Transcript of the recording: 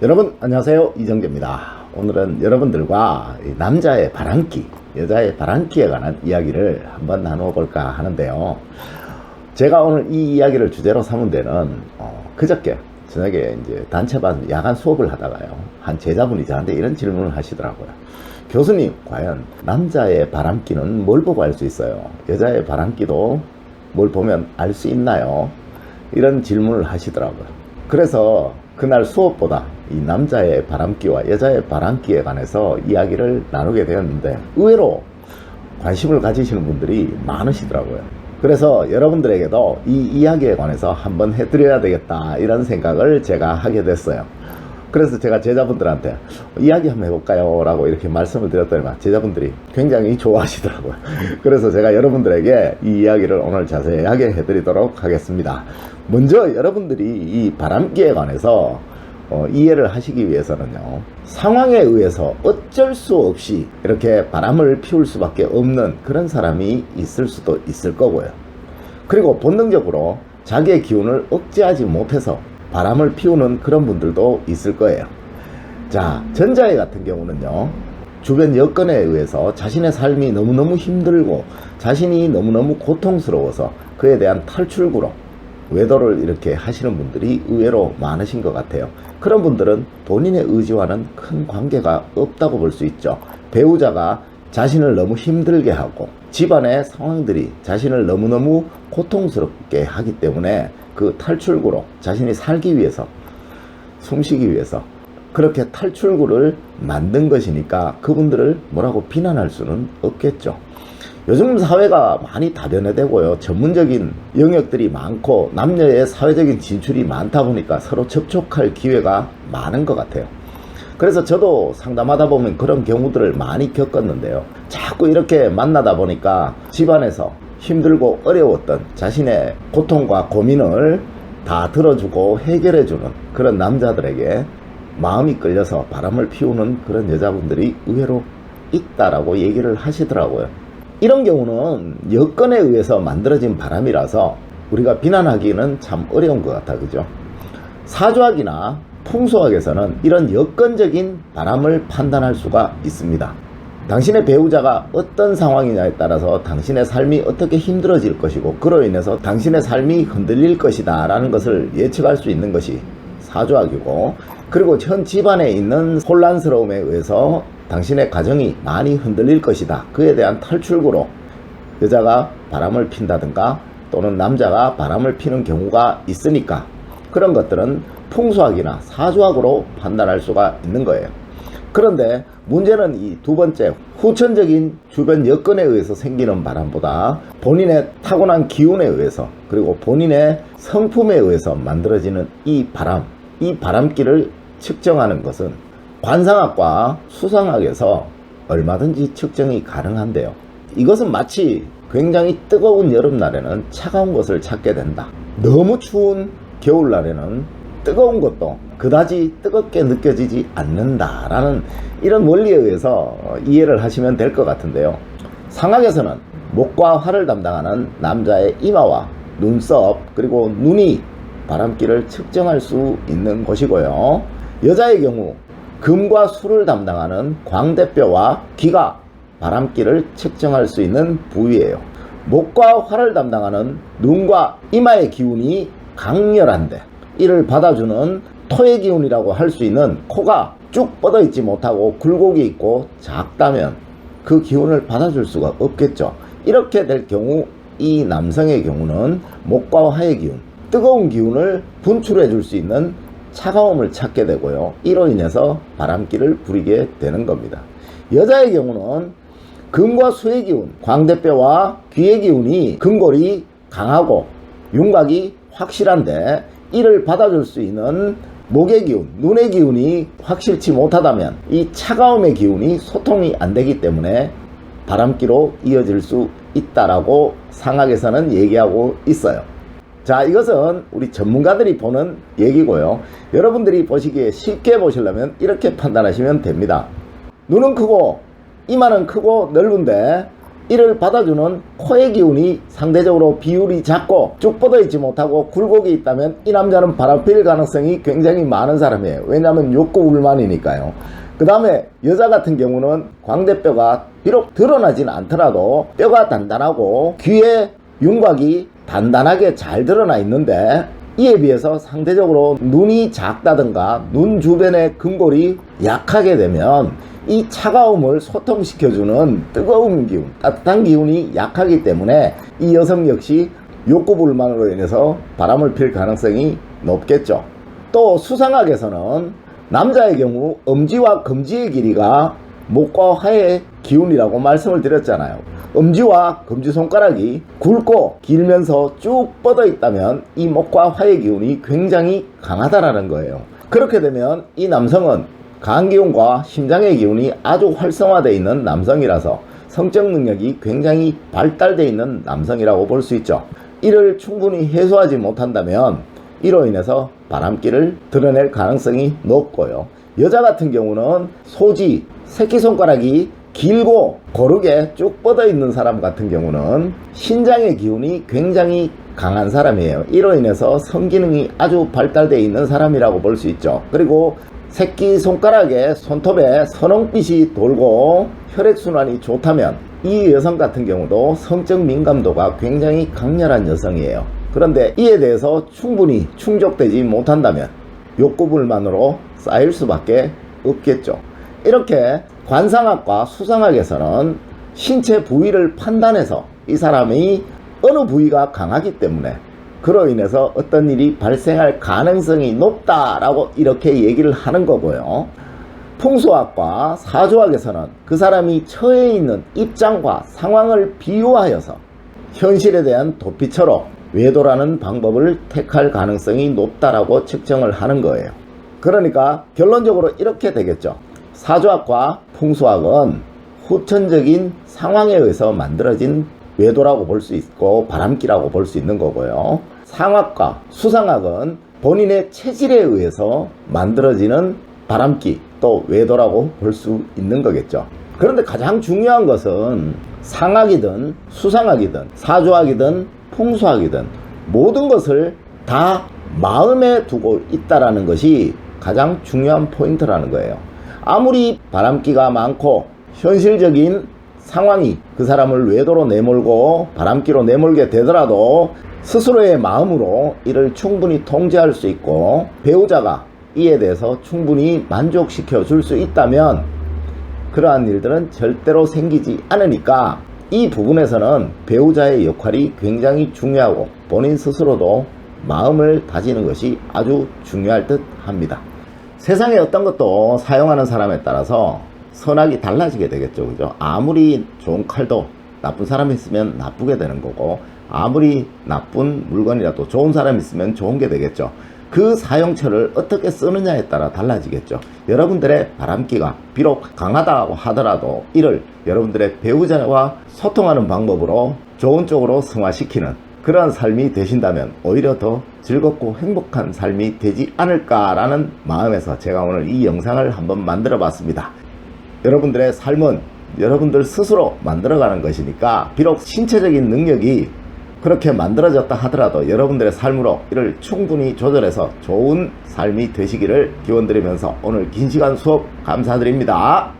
여러분 안녕하세요, 이정재입니다. 오늘은 여러분들과 남자의 바람기, 여자의 바람기에 관한 이야기를 한번 나누어 볼까 하는데요. 제가 오늘 이 이야기를 주제로 삼은 데는 그저께 저녁에 이제 단체반 야간 수업을 하다가요, 한 제자분이 저한테 이런 질문을 하시더라고요. 교수님, 과연 남자의 바람기는 뭘 보고 알 수 있어요? 여자의 바람기도 뭘 보면 알 수 있나요? 이런 질문을 하시더라고요. 그래서 그날 수업보다 이 남자의 바람기와 여자의 바람기에 관해서 이야기를 나누게 되었는데, 의외로 관심을 가지시는 분들이 많으시더라고요. 그래서 여러분들에게도 이 이야기에 관해서 한번 해드려야 되겠다, 이런 생각을 제가 하게 됐어요. 그래서 제가 제자분들한테 이야기 한번 해볼까요? 라고 이렇게 말씀을 드렸더니만 제자분들이 굉장히 좋아하시더라고요. 그래서 제가 여러분들에게 이 이야기를 오늘 자세하게 해드리도록 하겠습니다. 먼저 여러분들이 이 바람기에 관해서 이해를 하시기 위해서는요, 상황에 의해서 어쩔 수 없이 이렇게 바람을 피울 수밖에 없는 그런 사람이 있을 수도 있을 거고요. 그리고 본능적으로 자기의 기운을 억제하지 못해서 바람을 피우는 그런 분들도 있을 거예요. 자, 전자의 같은 경우는요, 주변 여건에 의해서 자신의 삶이 너무너무 힘들고 자신이 너무너무 고통스러워서 그에 대한 탈출구로 외도를 이렇게 하시는 분들이 의외로 많으신 것 같아요. 그런 분들은 본인의 의지와는 큰 관계가 없다고 볼 수 있죠. 배우자가 자신을 너무 힘들게 하고 집안의 상황들이 자신을 너무너무 고통스럽게 하기 때문에 그 탈출구로 자신이 살기 위해서, 숨쉬기 위해서 그렇게 탈출구를 만든 것이니까 그분들을 뭐라고 비난할 수는 없겠죠. 요즘 사회가 많이 다변화되고요, 전문적인 영역들이 많고 남녀의 사회적인 진출이 많다 보니까 서로 접촉할 기회가 많은 것 같아요. 그래서 저도 상담하다 보면 그런 경우들을 많이 겪었는데요, 자꾸 이렇게 만나다 보니까 집안에서 힘들고 어려웠던 자신의 고통과 고민을 다 들어주고 해결해주는 그런 남자들에게 마음이 끌려서 바람을 피우는 그런 여자분들이 의외로 있다라고 얘기를 하시더라고요. 이런 경우는 여건에 의해서 만들어진 바람이라서 우리가 비난하기는 참 어려운 것 같아, 그죠? 사주학이나 풍수학에서는 이런 여건적인 바람을 판단할 수가 있습니다. 당신의 배우자가 어떤 상황이냐에 따라서 당신의 삶이 어떻게 힘들어질 것이고 그로 인해서 당신의 삶이 흔들릴 것이다 라는 것을 예측할 수 있는 것이 사주학이고, 그리고 현 집안에 있는 혼란스러움에 의해서 당신의 가정이 많이 흔들릴 것이다, 그에 대한 탈출구로 여자가 바람을 핀다든가 또는 남자가 바람을 피는 경우가 있으니까 그런 것들은 풍수학이나 사주학으로 판단할 수가 있는 거예요. 그런데 문제는 이 두 번째, 후천적인 주변 여건에 의해서 생기는 바람보다 본인의 타고난 기운에 의해서 그리고 본인의 성품에 의해서 만들어지는 이 바람, 이 바람기를 측정하는 것은 관상학과 수상학에서 얼마든지 측정이 가능한데요, 이것은 마치 굉장히 뜨거운 여름날에는 차가운 것을 찾게 된다, 너무 추운 겨울날에는 뜨거운 것도 그다지 뜨겁게 느껴지지 않는다라는 이런 원리에 의해서 이해를 하시면 될 것 같은데요, 상학에서는 목과 화를 담당하는 남자의 이마와 눈썹 그리고 눈이 바람기를 측정할 수 있는 곳이고요, 여자의 경우 금과 수를 담당하는 광대뼈와 귀가 바람기를 측정할 수 있는 부위예요. 목과 화를 담당하는 눈과 이마의 기운이 강렬한데 이를 받아주는 토의 기운이라고 할 수 있는 코가 쭉 뻗어 있지 못하고 굴곡이 있고 작다면 그 기운을 받아줄 수가 없겠죠. 이렇게 될 경우 이 남성의 경우는 목과 화의 기운, 뜨거운 기운을 분출해 줄 수 있는 차가움을 찾게 되고요, 이로 인해서 바람기를 부리게 되는 겁니다. 여자의 경우는 금과 수의 기운, 광대뼈와 귀의 기운이 근골이 강하고 윤곽이 확실한데 이를 받아줄 수 있는 목의 기운, 눈의 기운이 확실치 못하다면 이 차가움의 기운이 소통이 안 되기 때문에 바람기로 이어질 수 있다라고 상학에서는 얘기하고 있어요. 자, 이것은 우리 전문가들이 보는 얘기고요, 여러분들이 보시기에 쉽게 보시려면 이렇게 판단하시면 됩니다. 눈은 크고 이마는 크고 넓은데 이를 받아주는 코의 기운이 상대적으로 비율이 작고 쭉 뻗어 있지 못하고 굴곡이 있다면 이 남자는 바람필 가능성이 굉장히 많은 사람이에요. 왜냐하면 욕구 불만이니까요. 그 다음에 여자 같은 경우는 광대뼈가 비록 드러나진 않더라도 뼈가 단단하고 귀에 윤곽이 단단하게 잘 드러나 있는데 이에 비해서 상대적으로 눈이 작다든가 눈 주변의 금골이 약하게 되면 이 차가움을 소통시켜주는 뜨거운 기운, 따뜻한 기운이 약하기 때문에 이 여성 역시 욕구 불만으로 인해서 바람을 필 가능성이 높겠죠. 또 수상학에서는 남자의 경우 엄지와 검지의 길이가 목과 화의 기운이라고 말씀을 드렸잖아요. 엄지와 검지손가락이 굵고 길면서 쭉 뻗어 있다면 이 목과 화의 기운이 굉장히 강하다라는 거예요. 그렇게 되면 이 남성은 간기운과 심장의 기운이 아주 활성화되어 있는 남성이라서 성적 능력이 굉장히 발달되어 있는 남성이라고 볼 수 있죠. 이를 충분히 해소하지 못한다면 이로 인해서 바람기를 드러낼 가능성이 높고요. 여자 같은 경우는 소지, 새끼손가락이 길고 고르게 쭉 뻗어 있는 사람 같은 경우는 신장의 기운이 굉장히 강한 사람이에요. 이로 인해서 성기능이 아주 발달되어 있는 사람이라고 볼 수 있죠. 그리고 새끼손가락에 손톱에 선홍빛이 돌고 혈액순환이 좋다면 이 여성 같은 경우도 성적 민감도가 굉장히 강렬한 여성이에요. 그런데 이에 대해서 충분히 충족되지 못한다면 욕구불만으로 쌓일 수밖에 없겠죠. 이렇게 관상학과 수상학에서는 신체 부위를 판단해서 이 사람이 어느 부위가 강하기 때문에 그로 인해서 어떤 일이 발생할 가능성이 높다라고 이렇게 얘기를 하는 거고요. 풍수학과 사주학에서는 그 사람이 처해 있는 입장과 상황을 비유하여서 현실에 대한 도피처로 외도라는 방법을 택할 가능성이 높다라고 측정을 하는 거예요. 그러니까 결론적으로 이렇게 되겠죠. 사주학과 풍수학은 후천적인 상황에 의해서 만들어진 외도라고 볼 수 있고 바람기라고 볼 수 있는 거고요. 상학과 수상학은 본인의 체질에 의해서 만들어지는 바람기 또 외도라고 볼 수 있는 거겠죠. 그런데 가장 중요한 것은 상학이든 수상학이든 사주학이든 풍수학이든 모든 것을 다 마음에 두고 있다라는 것이 가장 중요한 포인트라는 거예요. 아무리 바람기가 많고 현실적인 상황이 그 사람을 외도로 내몰고 바람기로 내몰게 되더라도 스스로의 마음으로 이를 충분히 통제할 수 있고 배우자가 이에 대해서 충분히 만족시켜 줄 수 있다면 그러한 일들은 절대로 생기지 않으니까 이 부분에서는 배우자의 역할이 굉장히 중요하고 본인 스스로도 마음을 다지는 것이 아주 중요할 듯 합니다. 세상에 어떤 것도 사용하는 사람에 따라서 선악이 달라지게 되겠죠. 그죠? 아무리 좋은 칼도 나쁜 사람이 있으면 나쁘게 되는 거고 아무리 나쁜 물건이라도 좋은 사람이 있으면 좋은 게 되겠죠. 그 사용처를 어떻게 쓰느냐에 따라 달라지겠죠. 여러분들의 바람기가 비록 강하다고 하더라도 이를 여러분들의 배우자와 소통하는 방법으로 좋은 쪽으로 승화시키는 그러한 삶이 되신다면 오히려 더 즐겁고 행복한 삶이 되지 않을까라는 마음에서 제가 오늘 이 영상을 한번 만들어 봤습니다. 여러분들의 삶은 여러분들 스스로 만들어가는 것이니까 비록 신체적인 능력이 그렇게 만들어졌다 하더라도 여러분들의 삶으로 이를 충분히 조절해서 좋은 삶이 되시기를 기원드리면서 오늘 긴 시간 수업 감사드립니다.